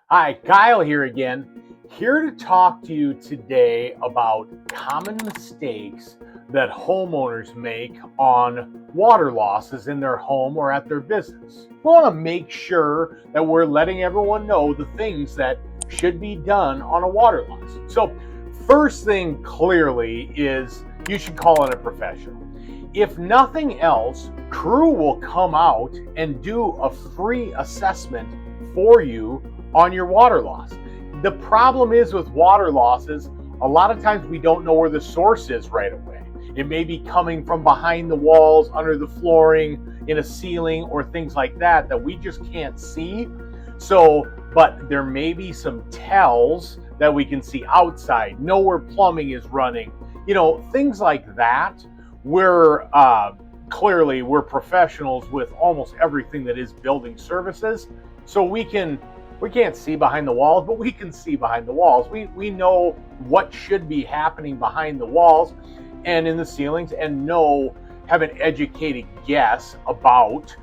Hi, Kyle here again. Here to talk to you today about common mistakes that homeowners make on water losses in their home or at their business. We want to make sure that we're letting everyone know the things that should be done on a water loss. So, first thing clearly is you should call in a professional. If nothing else, crew will come out and do a free assessment for you on your water loss. The problem is with water losses, a lot of times we don't know where the source is right away. It may be coming from behind the walls, under the flooring, in a ceiling, or things like that we just can't see. But there may be some tells that we can see outside, know where plumbing is running, things like that. We're professionals with almost everything that is building services, so we can't see behind the walls, but we can see behind the walls. We know what should be happening behind the walls and in the ceilings, and have an educated guess about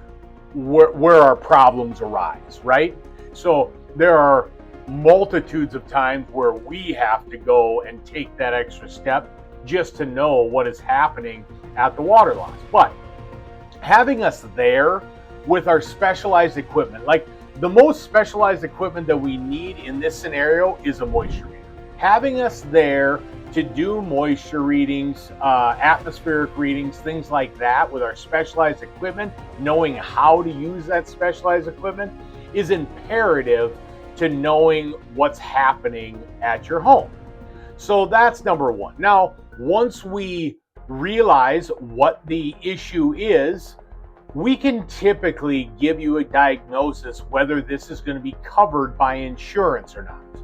where our problems arise, right? So there are multitudes of times where we have to go and take that extra step just to know what is happening at the water loss. But having us there with our specialized equipment, like the most specialized equipment that we need in this scenario is a moisture reader. Having us there to do moisture readings, atmospheric readings, things like that with our specialized equipment, knowing how to use that specialized equipment is imperative to knowing what's happening at your home. So that's number one. Now, once we realize what the issue is, we can typically give you a diagnosis whether this is going to be covered by insurance or not.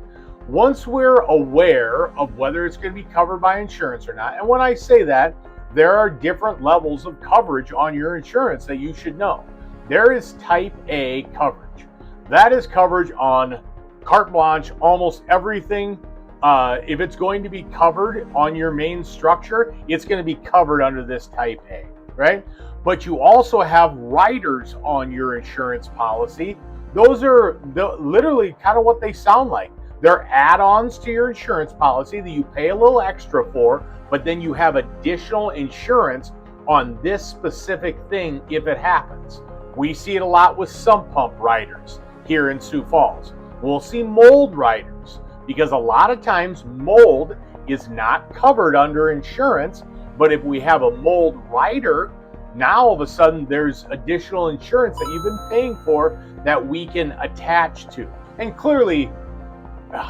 Once we're aware of whether it's going to be covered by insurance or not, and when I say that, there are different levels of coverage on your insurance that you should know. There is type A coverage. That is coverage on carte blanche, almost everything. If it's going to be covered on your main structure, it's going to be covered under this type A, right? But you also have riders on your insurance policy. Those are literally kind of what they sound like. They're add-ons to your insurance policy that you pay a little extra for, but then you have additional insurance on this specific thing if it happens. We see it a lot with sump pump riders here in Sioux Falls. We'll see mold riders because a lot of times mold is not covered under insurance, but if we have a mold rider, now all of a sudden there's additional insurance that you've been paying for that we can attach to. And clearly,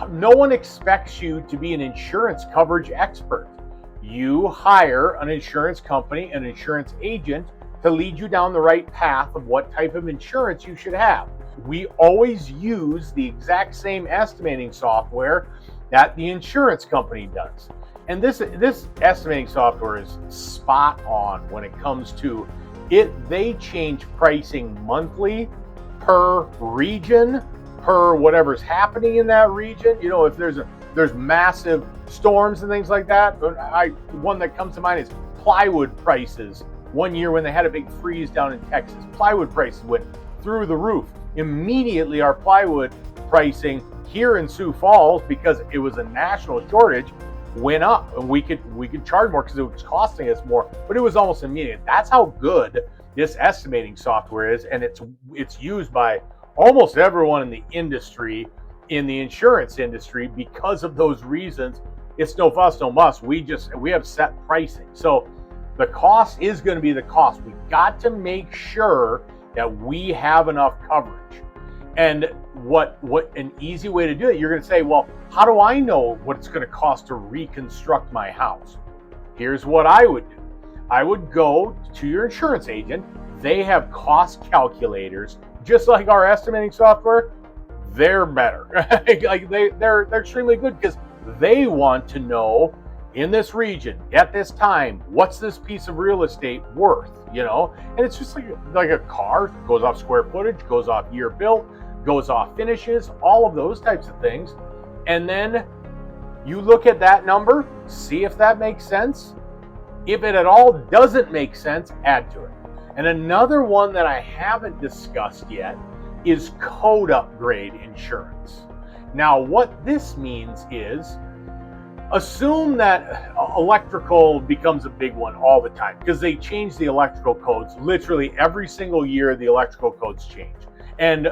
no one expects you to be an insurance coverage expert. You hire an insurance company, an insurance agent, to lead you down the right path of what type of insurance you should have. We always use the exact same estimating software that the insurance company does. And this estimating software is spot on when it comes to it. They change pricing monthly per region, per whatever's happening in that region. If there's massive storms and things like that. One that comes to mind is plywood prices. One year when they had a big freeze down in Texas, plywood prices went through the roof. Immediately our plywood pricing here in Sioux Falls, because it was a national shortage, went up, and we could charge more because it was costing us more, but it was almost immediate. That's how good this estimating software is, and it's used by almost everyone in the industry, in the insurance industry, because of those reasons. It's no fuss, no muss. We have set pricing. So the cost is going to be the cost. We got to make sure that we have enough coverage. And what an easy way to do it, you're going to say, well, how do I know what it's going to cost to reconstruct my house? Here's what I would do. I would go to your insurance agent. They have cost calculators, just like our estimating software. They're better. Like they're extremely good because they want to know, in this region at this time, what's this piece of real estate worth, and it's just like a car. Goes off square footage, goes off year built, goes off finishes, all of those types of things. And then you look at that number, see if that makes sense. If it at all doesn't make sense, add to it. And another one that I haven't discussed yet is code upgrade insurance. Now, what this means is, assume that electrical becomes a big one all the time, because they change the electrical codes literally every single year. The electrical codes change. And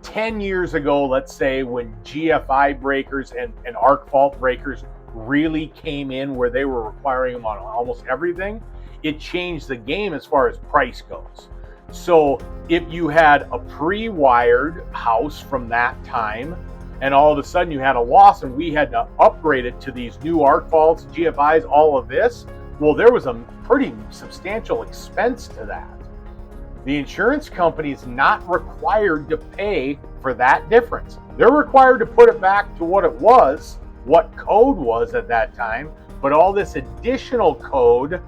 10 years ago, let's say, when GFI breakers and arc fault breakers really came in, where they were requiring them on almost everything, it changed the game as far as price goes. So if you had a pre-wired house from that time, and all of a sudden you had a loss and we had to upgrade it to these new arc faults, GFIs, all of this, well, there was a pretty substantial expense to that. The insurance company is not required to pay for that difference. They're required to put it back to what it was, what code was at that time, but all this additional code,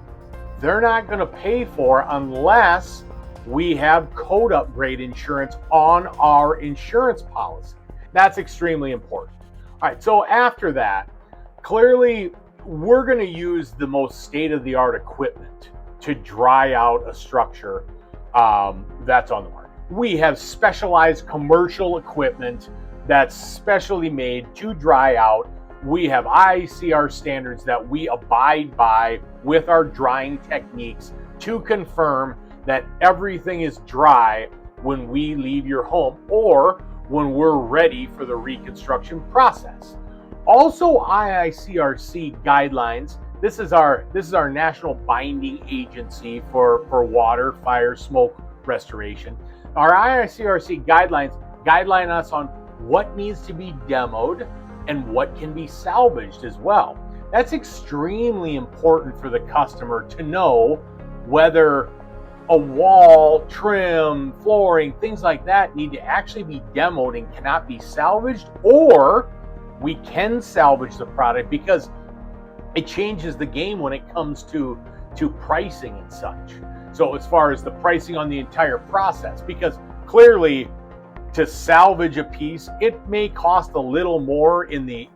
they're not going to pay for unless we have code upgrade insurance on our insurance policy. That's extremely important. All right, so after that, clearly we're going to use the most state-of-the-art equipment to dry out a structure that's on the market. We have specialized commercial equipment that's specially made to dry out. We have ICR standards that we abide by with our drying techniques to confirm that everything is dry when we leave your home or when we're ready for the reconstruction process. Also, IICRC guidelines. This is our national binding agency for water, fire, smoke restoration. Our IICRC guidelines guideline us on what needs to be demoed and what can be salvaged as well. That's extremely important for the customer to know whether a wall, trim, flooring, things like that need to actually be demoed and cannot be salvaged, or we can salvage the product, because it changes the game when it comes to pricing and such. So as far as the pricing on the entire process, because clearly to salvage a piece, it may cost a little more in the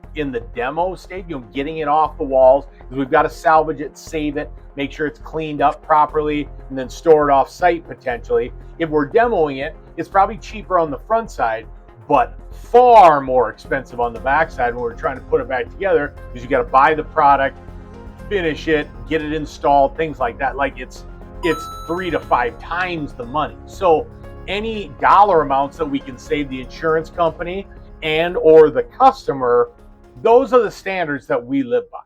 demo stage, getting it off the walls, because we've got to salvage it, save it, make sure it's cleaned up properly, and then store it off site potentially. If we're demoing it, it's probably cheaper on the front side, but far more expensive on the back side when we're trying to put it back together, because you got to buy the product, finish it, get it installed, things like that. Like it's 3 to 5 times the money. So any dollar amounts that we can save the insurance company and or the customer, those are the standards that we live by.